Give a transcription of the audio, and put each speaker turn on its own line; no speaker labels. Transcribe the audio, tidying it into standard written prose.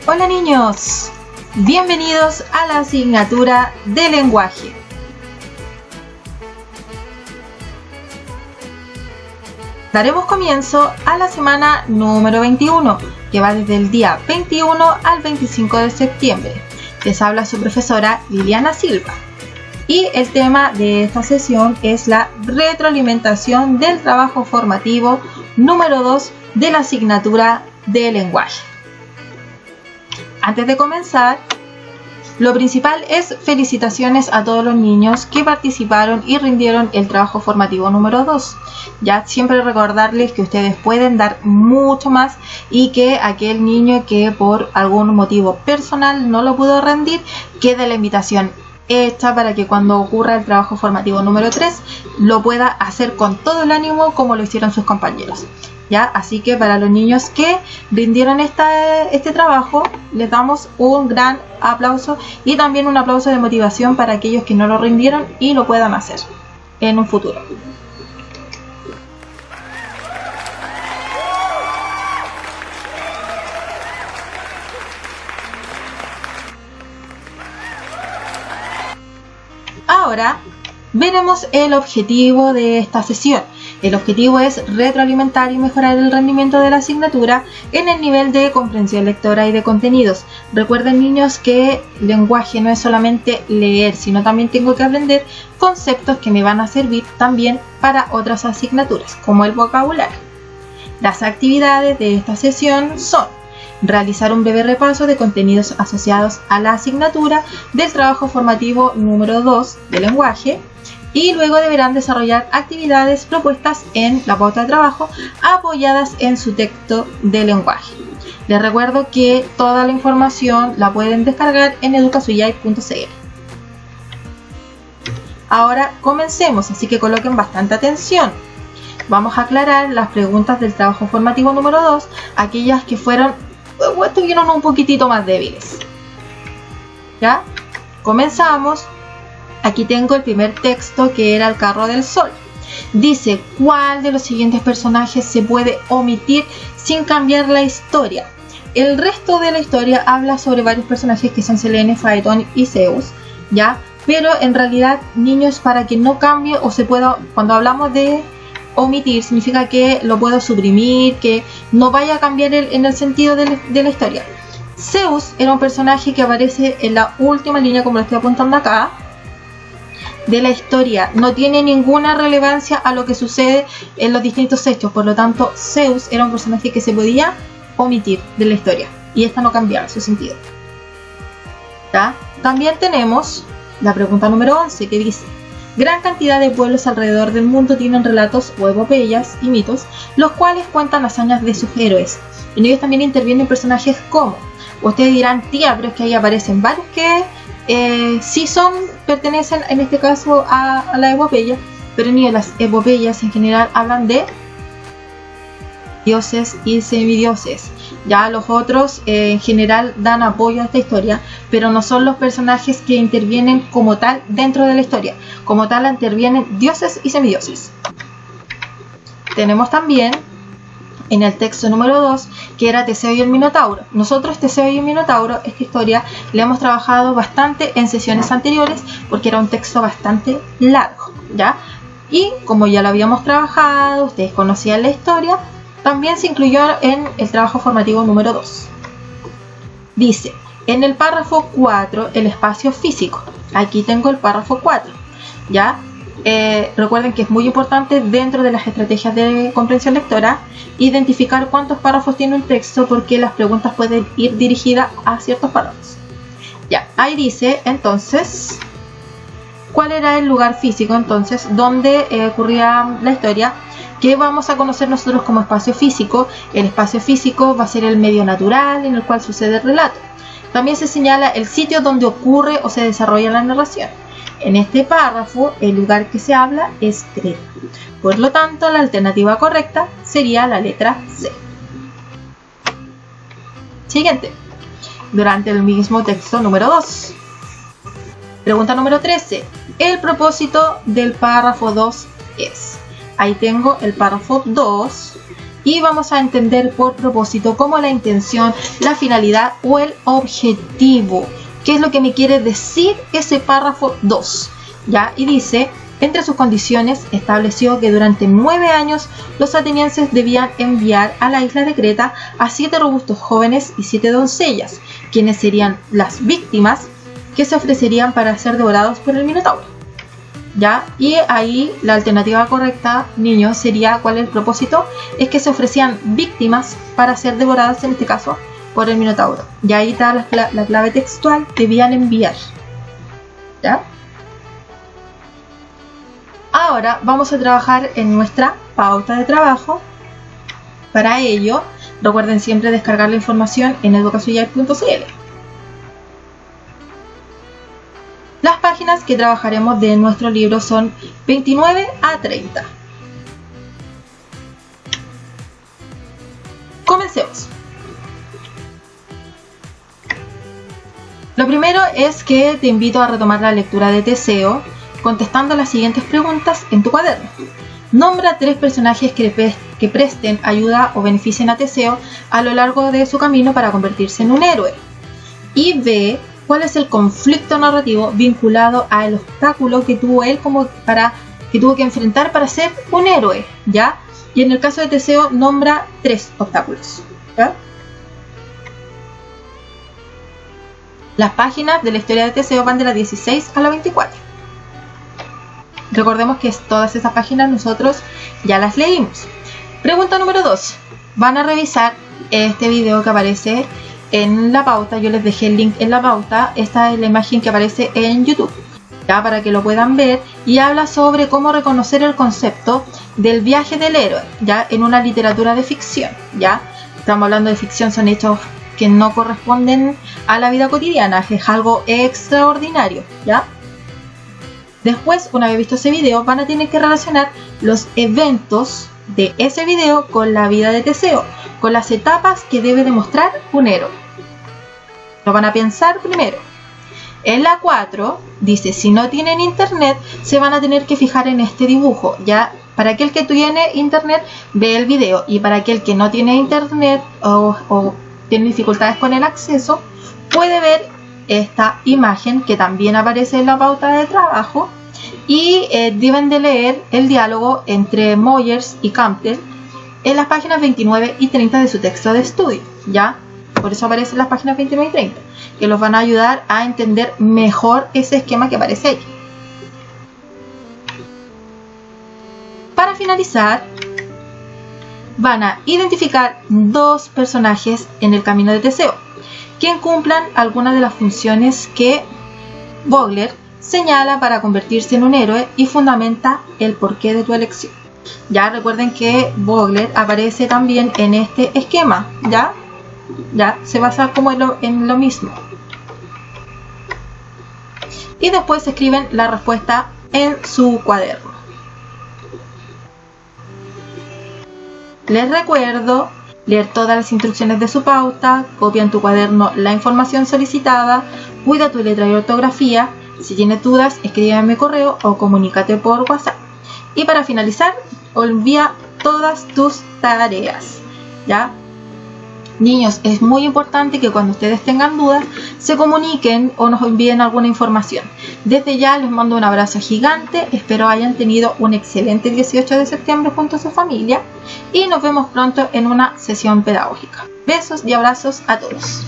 Hola niños, bienvenidos a la asignatura de lenguaje. Daremos comienzo a la semana número 21, que va desde el día 21 al 25 de septiembre. Les habla su profesora Liliana Silva. Y el tema de esta sesión es la retroalimentación del trabajo formativo número 2 de la asignatura de lenguaje. Antes de comenzar, lo principal es felicitaciones a todos los niños que participaron y rindieron el trabajo formativo número 2. Ya siempre recordarles que ustedes pueden dar mucho más y que aquel niño que por algún motivo personal no lo pudo rendir, quede la invitación hecha para que cuando ocurra el trabajo formativo número 3 lo pueda hacer con todo el ánimo como lo hicieron sus compañeros. ¿Ya? Así que para los niños que rindieron este trabajo, les damos un gran aplauso y también un aplauso de motivación para aquellos que no lo rindieron y lo puedan hacer en un futuro. Ahora veremos el objetivo de esta sesión. El objetivo es retroalimentar y mejorar el rendimiento de la asignatura en el nivel de comprensión lectora y de contenidos. Recuerden, niños, que lenguaje no es solamente leer, sino también tengo que aprender conceptos que me van a servir también para otras asignaturas, como el vocabulario. Las actividades de esta sesión son realizar un breve repaso de contenidos asociados a la asignatura del trabajo formativo número 2 de lenguaje, y luego deberán desarrollar actividades propuestas en la pauta de trabajo apoyadas en su texto de lenguaje. Les recuerdo que toda la información la pueden descargar en educasuyay.cl. Ahora comencemos, así que coloquen bastante atención. Vamos a aclarar las preguntas del trabajo formativo número 2, aquellas que estuvieron un poquitito más débiles. ¿Ya? Comenzamos. Aquí tengo el primer texto, que era el carro del sol. Dice, ¿cuál de los siguientes personajes se puede omitir sin cambiar la historia? El resto de la historia habla sobre varios personajes que son Selene, Faetón y Zeus, ¿ya? Pero en realidad, niños, para que no cambie o se pueda, cuando hablamos de omitir, significa que lo puedo suprimir, que no vaya a cambiar en el sentido de la historia. Zeus era un personaje que aparece en la última línea, como lo estoy apuntando acá, de la historia. No tiene ninguna relevancia a lo que sucede en los distintos hechos. Por lo tanto, Zeus era un personaje que se podía omitir de la historia y esta no cambiaba su sentido. ¿Ya? También tenemos la pregunta número 11, que dice: gran cantidad de pueblos alrededor del mundo tienen relatos o epopeyas y mitos, los cuales cuentan hazañas de sus héroes. En ellos también intervienen personajes como, ustedes dirán, tía, pero es que ahí aparecen varios que sí pertenecen en este caso a la epopeya, pero ni las epopeyas en general hablan de dioses y semidioses. Ya los otros en general dan apoyo a esta historia, pero no son los personajes que intervienen como tal dentro de la historia. Como tal intervienen dioses y semidioses. Tenemos también en el texto número 2, que era Teseo y el Minotauro. Nosotros Teseo y el Minotauro, esta historia la hemos trabajado bastante en sesiones anteriores porque era un texto bastante largo, ¿ya? Y como ya lo habíamos trabajado, ustedes conocían la historia, también se incluyó en el trabajo formativo número 2. Dice, en el párrafo 4, el espacio físico. Aquí tengo el párrafo 4, ¿ya? Recuerden que es muy importante dentro de las estrategias de comprensión lectora identificar cuántos párrafos tiene un texto, porque las preguntas pueden ir dirigidas a ciertos párrafos. Ya, ahí dice entonces cuál era el lugar físico entonces donde ocurría la historia, que vamos a conocer nosotros como espacio físico. El espacio físico va a ser el medio natural en el cual sucede el relato. También se señala el sitio donde ocurre o se desarrolla la narración. En este párrafo, el lugar que se habla es Creta. Por lo tanto, la alternativa correcta sería la letra C. Siguiente. Durante el mismo texto número 2. Pregunta número 13. El propósito del párrafo 2 es. Ahí tengo el párrafo 2 y vamos a entender por propósito como la intención, la finalidad o el objetivo. ¿Qué es lo que me quiere decir ese párrafo 2? ¿Ya? Y dice, entre sus condiciones estableció que durante 9 años los atenienses debían enviar a la isla de Creta a 7 robustos jóvenes y 7 doncellas, quienes serían las víctimas que se ofrecerían para ser devorados por el Minotauro. ¿Ya? Y ahí la alternativa correcta, niños, sería, ¿cuál es el propósito? Es que se ofrecían víctimas para ser devoradas, en este caso, por el Minotauro. Y ahí está la clave textual, debían enviar. ¿Ya? Ahora vamos a trabajar en nuestra pauta de trabajo. Para ello, recuerden siempre descargar la información en educacionyai.cl. Las páginas que trabajaremos de nuestro libro son 29 a 30. Comencemos. Lo primero es que te invito a retomar la lectura de Teseo, contestando las siguientes preguntas en tu cuaderno. Nombra 3 personajes que presten ayuda o beneficien a Teseo a lo largo de su camino para convertirse en un héroe. Y ve cuál es el conflicto narrativo vinculado al obstáculo que tuvo él que tuvo que enfrentar para ser un héroe, ¿ya? Y en el caso de Teseo nombra 3 obstáculos, ¿ya? Las páginas de la historia de Teseo van de la 16 a la 24. Recordemos que todas esas páginas nosotros ya las leímos. Pregunta número 2. Van a revisar este video que aparece en la pauta. Yo les dejé el link en la pauta. Esta es la imagen que aparece en YouTube, ya, para que lo puedan ver, y habla sobre cómo reconocer el concepto del viaje del héroe, ya, en una literatura de ficción. Ya estamos hablando de ficción, son hechos que no corresponden a la vida cotidiana, es algo extraordinario, ¿ya? Después, una vez visto ese video, van a tener que relacionar los eventos de ese video con la vida de Teseo, con las etapas que debe demostrar un héroe. Lo van a pensar primero. En la 4 dice, si no tienen internet, se van a tener que fijar en este dibujo, ¿ya? Para aquel que tiene internet, ve el video, y para aquel que no tiene internet o tiene dificultades con el acceso, puede ver esta imagen que también aparece en la pauta de trabajo, y deben de leer el diálogo entre Moyers y Campbell en las páginas 29 y 30 de su texto de estudio, ¿ya? Por eso aparecen las páginas 29 y 30, que los van a ayudar a entender mejor ese esquema que aparece ahí. Para finalizar, van a identificar 2 personajes en el camino de Teseo, quien cumplan algunas de las funciones que Vogler señala para convertirse en un héroe y fundamenta el porqué de tu elección. Ya recuerden que Vogler aparece también en este esquema, ya se basa como en lo mismo. Y después escriben la respuesta en su cuaderno. Les recuerdo leer todas las instrucciones de su pauta, copia en tu cuaderno la información solicitada, cuida tu letra y ortografía. Si tienes dudas, escríbeme mi correo o comunícate por WhatsApp. Y para finalizar, envía todas tus tareas, ¿ya? Niños, es muy importante que cuando ustedes tengan dudas se comuniquen o nos envíen alguna información. Desde ya les mando un abrazo gigante, espero hayan tenido un excelente 18 de septiembre junto a su familia y nos vemos pronto en una sesión pedagógica. Besos y abrazos a todos.